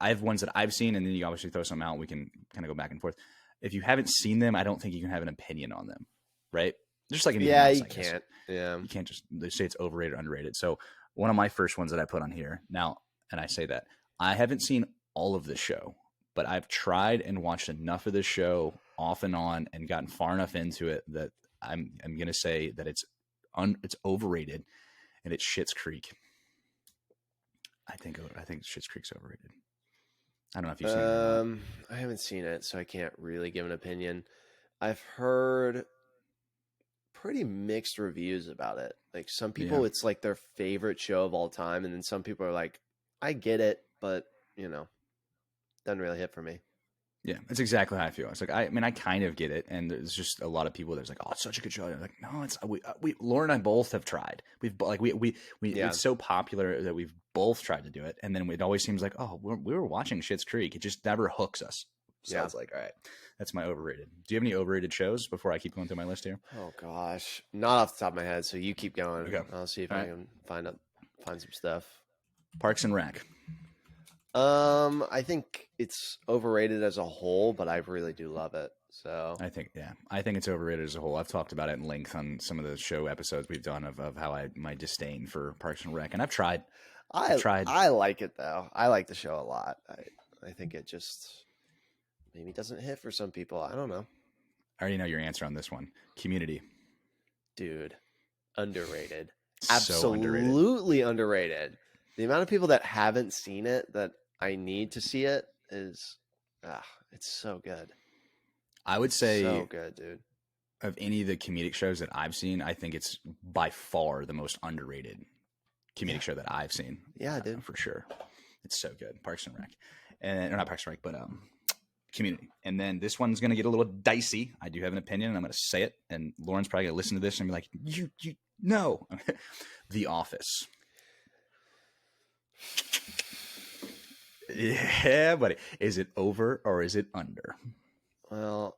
I have ones that I've seen, and then you obviously throw some out. We can kind of go back and forth. If you haven't seen them, I don't think you can have an opinion on them, right? Just like anything else, You I guess. can't. Yeah, you can't just say it's overrated or underrated. So one of my first ones that I put on here now, and I say that I haven't seen all of the show, but I've tried and watched enough of this show off and on and gotten far enough into it that I'm going to say that it's overrated, and it's Schitt's Creek. I think Schitt's Creek's overrated. I don't know if you've seen it or not. I haven't seen it, so I can't really give an opinion. I've heard pretty mixed reviews about it. Like some people, it's like their favorite show of all time, and then some people are like, "I get it, but doesn't really hit for me." Yeah, it's exactly how I feel. It's like I mean, I kind of get it, and there's just a lot of people that's like, "Oh, it's such a good show." I'm like, no, it's we Laura and I both have tried. We've like we it's so popular that we've both tried to do it, and then it always seems like, oh, we were watching Schitt's Creek. It just never hooks us. So it's like, all right, that's my overrated. Do you have any overrated shows before I keep going through my list here? Oh gosh, not off the top of my head. So you keep going. Okay. I'll see if I can find some stuff. Parks and Rec. I think it's overrated as a whole, but I really do love it. So I think it's overrated as a whole. I've talked about it in length on some of the show episodes we've done of how my disdain for Parks and Rec, and I've tried. I like it though. I like the show a lot. I think it just maybe doesn't hit for some people. I don't know. I already know your answer on this one. Community. Dude, underrated. So Absolutely underrated. The amount of people that haven't seen it that I need to see it is it's so good. I would say so good, dude. Of any of the comedic shows that I've seen, I think it's by far the most underrated comedic show that I've seen. Yeah, dude. For sure. It's so good. Parks and Rec. And or not Parks and Rec, but Community. And then this one's going to get a little dicey. I do have an opinion, and I'm going to say it. And Lauren's probably going to listen to this and be like, you no. The Office. Yeah, buddy. Is it over or is it under? Well,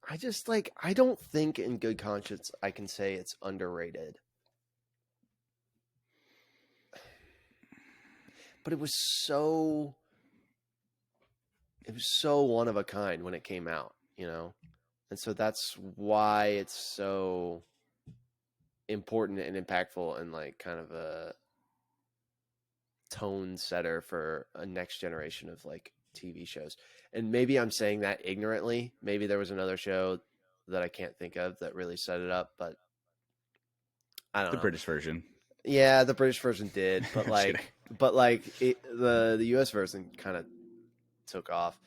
I don't think in good conscience I can say it's underrated. But it was so one of a kind when it came out, And so that's why it's so important and impactful and like kind of a tone setter for a next generation of like TV shows. And maybe I'm saying that ignorantly. Maybe there was another show that I can't think of that really set it up, but I don't know. The British version. Yeah, the British version did, but the US version kind of took off.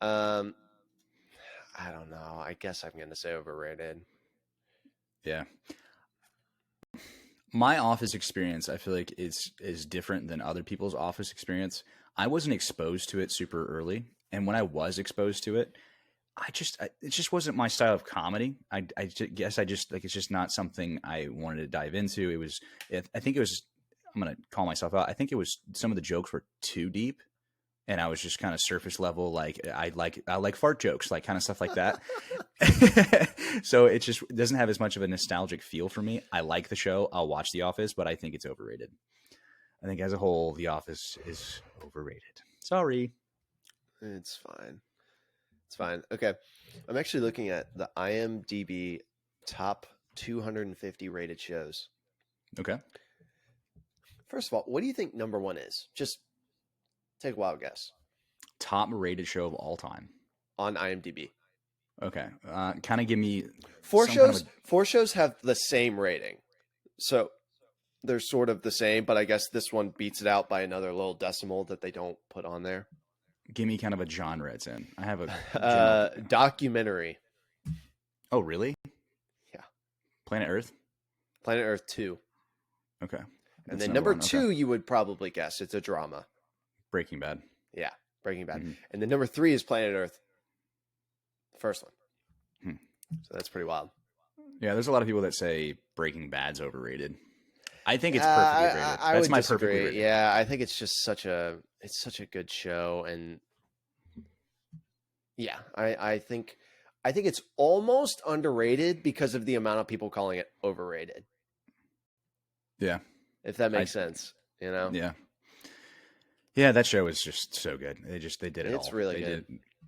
I don't know. I guess I'm going to say overrated. Yeah. My Office experience, I feel like is different than other people's Office experience. I wasn't exposed to it super early, and when I was exposed to it, it just wasn't my style of comedy. Guess like it's just not something I wanted to dive into. I think it was. I'm gonna call myself out. I think it was some of the jokes were too deep, and I was just kind of surface level. Like I like fart jokes, like kind of stuff like that. So it just doesn't have as much of a nostalgic feel for me. I like the show. I'll watch The Office, but I think it's overrated. I think as a whole, The Office is overrated. Sorry. It's fine. It's fine. Okay. I'm actually looking at the IMDb top 250 rated shows. Okay. First of all, what do you think number one is? Just take a wild guess. Top rated show of all time. On IMDb. Okay. Kind of give me... Four shows have the same rating. So they're sort of the same, but I guess this one beats it out by another little decimal that they don't put on there. Give me kind of a genre it's in. I have a... documentary. Oh, really? Yeah. Planet Earth? Planet Earth 2. Okay. And then number two, you would probably guess. It's a drama. Breaking Bad. Yeah, Breaking Bad. Mm-hmm. And then number 3 is Planet Earth. The first one. So that's pretty wild. Yeah, there's a lot of people that say Breaking Bad's overrated. I think it's perfectly rated. That's my perfectly rated. Yeah, I think it's just such a good show, and yeah, I think it's almost underrated because of the amount of people calling it overrated. Yeah. If that makes sense, you know? Yeah. Yeah, that show is just so good. They did it all. It's really good.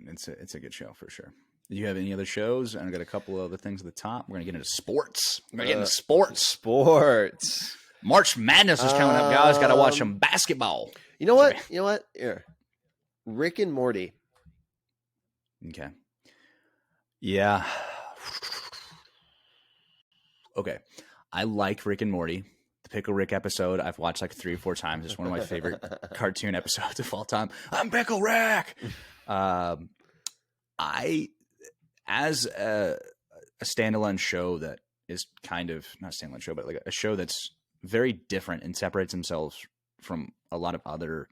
It's a good show for sure. Do you have any other shows? And I got a couple of other things at the top. We're going to get into sports. Sports. March Madness is coming up, guys. Got to watch some basketball. You know what? Here. Rick and Morty. Okay. Yeah. Okay. I like Rick and Morty. The Pickle Rick episode, I've watched like 3 or 4 times. It's one of my favorite cartoon episodes of all time. I'm Pickle Rick. As a standalone show that is kind of not a standalone show, but like a show that's very different and separates themselves from a lot of other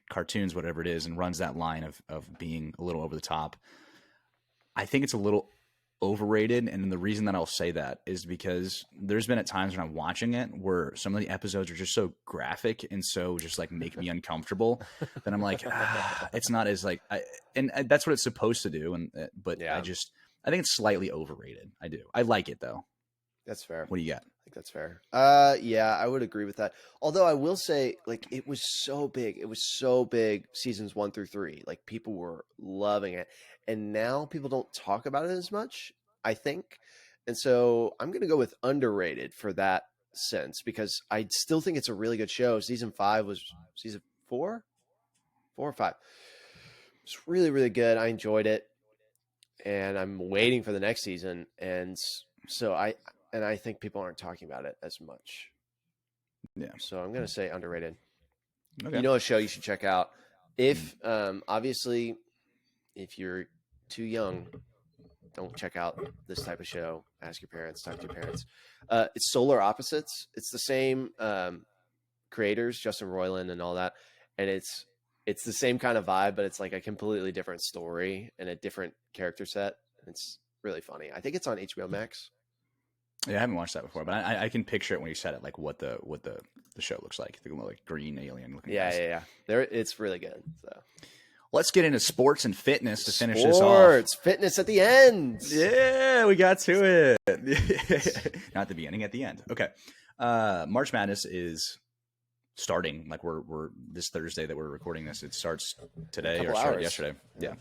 cartoons, whatever it is, and runs that line of being a little over the top. I think it's a little overrated, and the reason that I'll say that is because there's been at times when I'm watching it where some of the episodes are just so graphic and so just like make me uncomfortable that I'm like, it's not as like, and that's what it's supposed to do, but yeah. I think it's slightly overrated. I do. I like it though. That's fair. What do you got? I think that's fair. Yeah, I would agree with that. Although I will say, like, it was so big. It was so big seasons 1 through 3. Like, people were loving it. And now people don't talk about it as much, I think. And so I'm going to go with underrated for that sense, because I still think it's a really good show. Season 5 was season 4? 4 or 5. It's really, really good. I enjoyed it. And I'm waiting for the next season. And so I think people aren't talking about it as much. Yeah. So I'm going to say underrated. Okay. You know, a show you should check out. If, obviously, if you're too young, don't check out this type of show. Ask your parents, talk to your parents. It's Solar Opposites. It's the same creators, Justin Roiland and all that. And it's the same kind of vibe, but it's like a completely different story and a different character set. It's really funny. I think it's on HBO Max. Yeah, I haven't watched that before, but I can picture it when you said it, like what the show looks like. The like green alien looking. Yeah. It's really good. So let's get into sports and fitness to finish this off. Sports, fitness at the end. Yeah, we got to it. Not the beginning, at the end. Okay. March Madness is starting. Like we're this Thursday that we're recording this. It starts today or started yesterday. Yeah.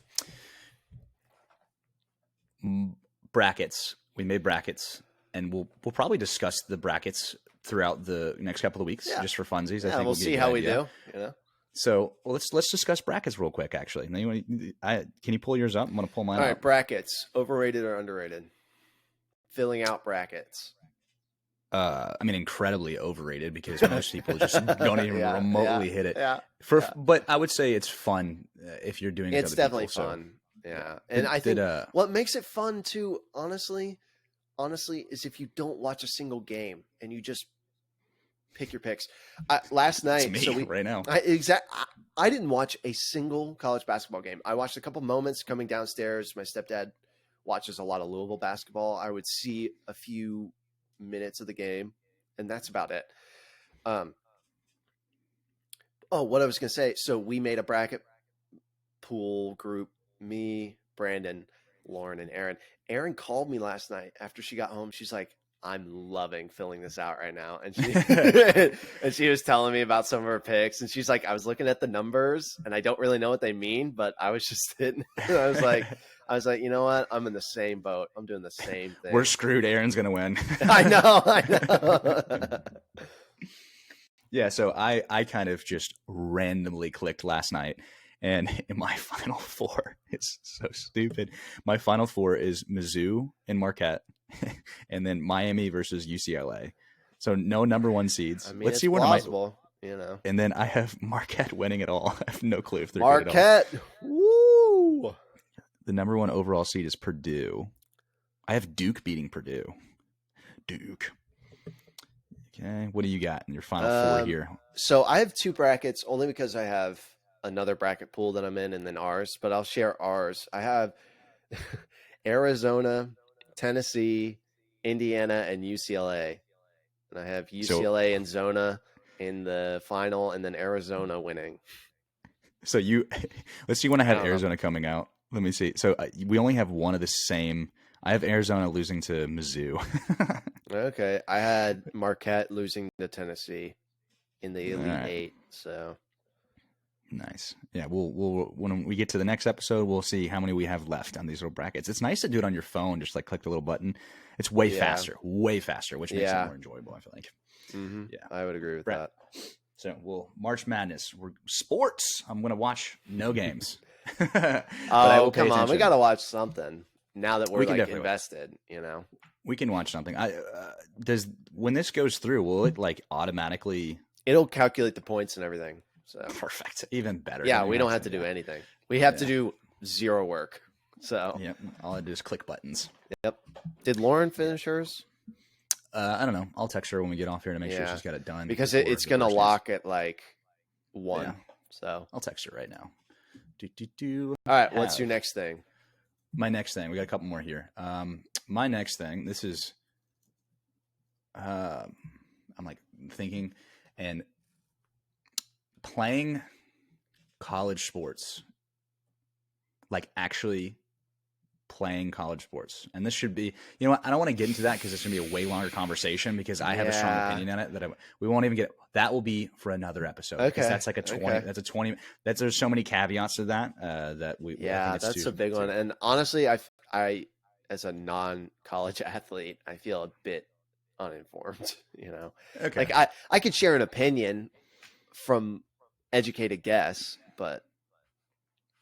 Brackets. We made brackets. and we'll probably discuss the brackets throughout the next couple of weeks just for funsies. I think we'll see how we do. You know. So let's discuss brackets real quick. Actually, can you pull yours up? I'm gonna pull mine. All right, up. Brackets: overrated or underrated? Filling out brackets. I mean, incredibly overrated because most people just don't even remotely hit it. But I would say it's fun if you're doing it. It's definitely fun. So. Yeah, and I think what makes it fun too, honestly, is if you don't watch a single game and you just pick your picks. Last night, right now, I didn't watch a single college basketball game. I watched a couple moments coming downstairs. My stepdad watches a lot of Louisville basketball. I would see a few minutes of the game, and that's about it. What I was going to say. So we made a bracket pool group, me, Brandon, Lauren, and Aaron. Aaron called me last night after she got home. She's like, I'm loving filling this out right now. And she and she was telling me about some of her picks. And she's like, I was looking at the numbers and I don't really know what they mean, but I was just sitting. I was like, you know what? I'm in the same boat. I'm doing the same thing. We're screwed. Aaron's gonna win. I know. Yeah, so I kind of just randomly clicked last night, and in my final four, it's so stupid. My final four is Mizzou and Marquette, and then Miami versus UCLA. So no number one seeds. I mean, let's see what plausible, you know. And then I have Marquette winning it all. I have no clue if they're Marquette. Woo! The number one overall seed is Purdue. I have Duke beating Purdue. Duke. Okay, what do you got in your final four here? So I have two brackets only because I have another bracket pool that I'm in and then ours, but I'll share ours. I have Arizona, Tennessee, Indiana, and UCLA. And I have UCLA and Zona in the final and then Arizona winning. So let's see when I have Arizona coming out. Let me see. So we only have one of the same. I have Arizona losing to Mizzou. Okay. I had Marquette losing to Tennessee in the Elite Eight. So nice. Yeah. We'll when we get to the next episode, we'll see how many we have left on these little brackets. It's nice to do it on your phone. Just like click the little button. It's way faster, which makes it more enjoyable, I feel like. Mm-hmm. Yeah. I would agree with that. So March Madness. We're sports. I'm going to watch no games. Oh, come on. We got to watch something. Now that we're like invested, you know, we can watch something. When this goes through, will it like automatically? It'll calculate the points and everything. So perfect, even better. Yeah, we don't have to do anything. We have to do zero work. So yeah, all I do is click buttons. Yep. Did Lauren finish hers? I don't know. I'll text her when we get off here to make sure she's got it done because it's gonna lock at like 1. Yeah. So I'll text her right now. All right, what's your next thing? My next thing, we got a couple more here. My next thing, this is, I'm like thinking and playing college sports, like actually playing college sports. And this should be, you know what? I don't want to get into that because it's going to be a way longer conversation because I have a strong opinion on it that we won't even get. That will be for another episode. Okay. That's like a 20. Okay. That's a 20. There's so many caveats to that that we. Yeah, that's a big one. And honestly, I as a non-college athlete, I feel a bit uninformed. You know, okay. Like I could share an opinion from educated guess, but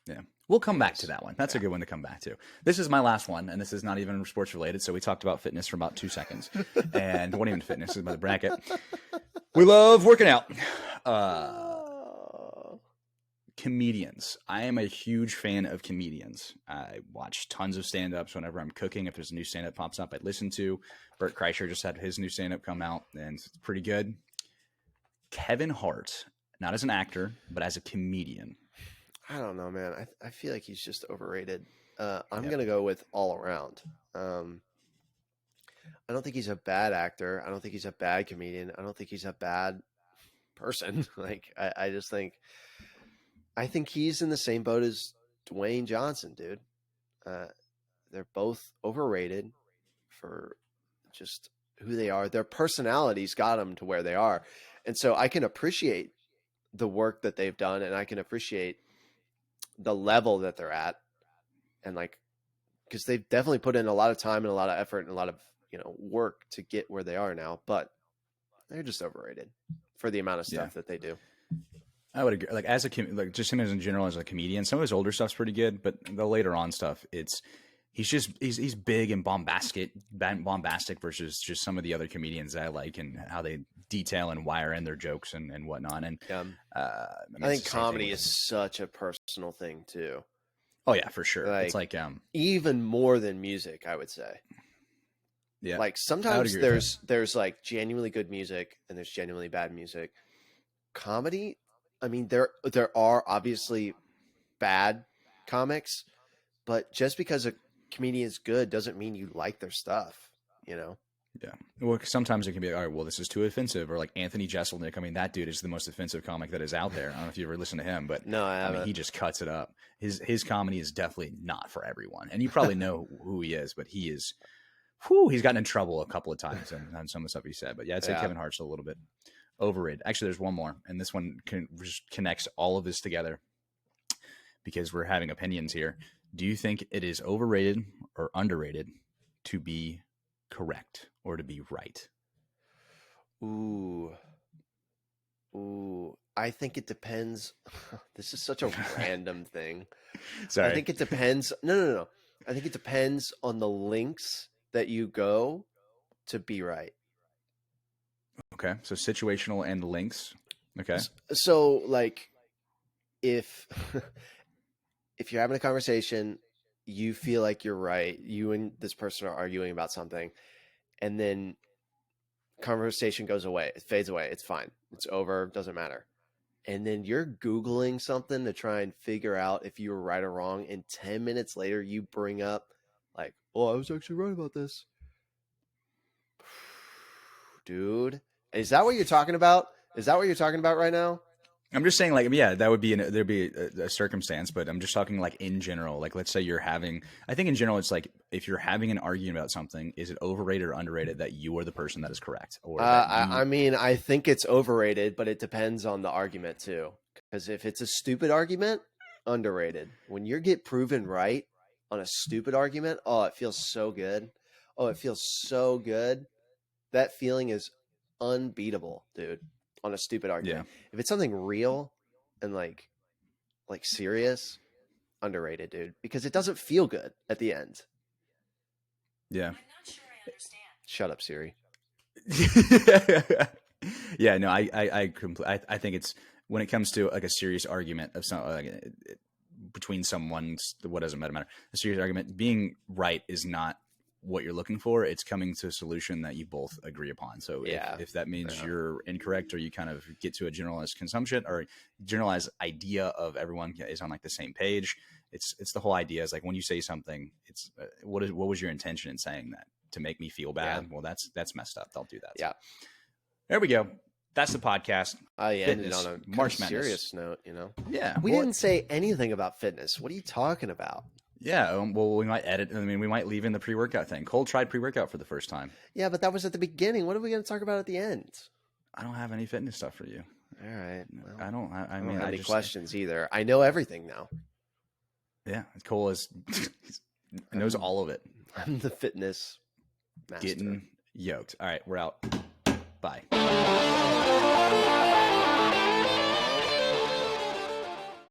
yeah. We'll come back to that one. That's a good one to come back to. This is my last one, and this is not even sports related. So we talked about fitness for about 2 seconds, and it wasn't even fitness. This is about the bracket. We love working out. Comedians. I am a huge fan of comedians. I watch tons of stand-ups whenever I'm cooking. If there's a new stand-up pops up, I listen to. Bert Kreischer just had his new stand-up come out, and it's pretty good. Kevin Hart, not as an actor, but as a comedian. I don't know, man. I feel like he's just overrated. I'm going to go with all around. I don't think he's a bad actor. I don't think he's a bad comedian. I don't think he's a bad person. Like, I just think, I think he's in the same boat as Dwayne Johnson, dude. They're both overrated for just who they are. Their personalities got them to where they are. And so I can appreciate the work that they've done, and I can appreciate the level that they're at, and like, because they've definitely put in a lot of time and a lot of effort and a lot of work to get where they are now, but they're just overrated for the amount of stuff that they do. I would agree. Like just him as in general as a comedian, some of his older stuff's pretty good, but the later on stuff, he's big and bombastic versus just some of the other comedians that I like and how they detail and wire in their jokes and whatnot. And I think comedy is such a personal thing too. Oh yeah, for sure. It's like even more than music, I would say. Yeah. Like sometimes there's like genuinely good music and there's genuinely bad music. Comedy, I mean, there are obviously bad comics, but just because a comedian is good doesn't mean you like their stuff, Yeah. Well, sometimes it can be, all right, well, this is too offensive. Or like Anthony Jeselnik. I mean, that dude is the most offensive comic that is out there. I don't know if you ever listen to him, but no, I mean, he just cuts it up. His comedy is definitely not for everyone. And you probably know who he is, but he is, he's gotten in trouble a couple of times on some of the stuff he said. But yeah, I'd say Kevin Hart's a little bit overrated. Actually, there's one more, and this one just connects all of this together because we're having opinions here. Do you think it is overrated or underrated to be correct or to be right? Ooh, I think it depends. This is such a random thing. Sorry. I think it depends. No. I think it depends on the links that you go to be right. Okay, so situational and links. Okay. So like if you're having a conversation, you feel like you're right, you and this person are arguing about something, and then conversation goes away, it fades away, it's fine, it's over, doesn't matter. And then you're Googling something to try and figure out if you were right or wrong, and 10 minutes later you bring up like, oh, I was actually right about this. Dude, is that what you're talking about? Is that what you're talking about right now? I'm just saying, like, yeah, that would be there'd be a circumstance, but I'm just talking like in general. Like, let's say you're having, I think in general, it's like if you're having an argument about something, is it overrated or underrated that you are the person that is correct? Or I mean, I think it's overrated, but it depends on the argument too. Because if it's a stupid argument, underrated. When you get proven right on a stupid argument, oh, it feels so good. Oh, it feels so good. That feeling is unbeatable, dude. On a stupid argument. Yeah. If it's something real and like serious, underrated, dude, because it doesn't feel good at the end. Yeah. I'm not sure I understand. Shut up, Siri. Yeah, no, I think it's when it comes to like a serious argument of some between someone's, what doesn't matter, a serious argument, being right is not what you're looking for. It's coming to a solution that you both agree upon. So if that means you're incorrect, or you kind of get to a generalized consumption or generalized idea of everyone is on like the same page, it's the whole idea is like when you say something, it's what was your intention in saying that? To make me feel bad? Well, that's messed up. Don't do that. Yeah. So, there we go. That's the podcast. I ended on a March serious note, Yeah. We didn't say anything about fitness. What are you talking about? Yeah, well, we might edit. I mean, we might leave in the pre-workout thing. Cole tried pre-workout for the first time. Yeah, but that was at the beginning. What are we going to talk about at the end? I don't have any fitness stuff for you. All right. Well, I don't have any questions either. I know everything now. Yeah, Cole knows all of it. I'm the fitness master. Getting yoked. All right, we're out. Bye.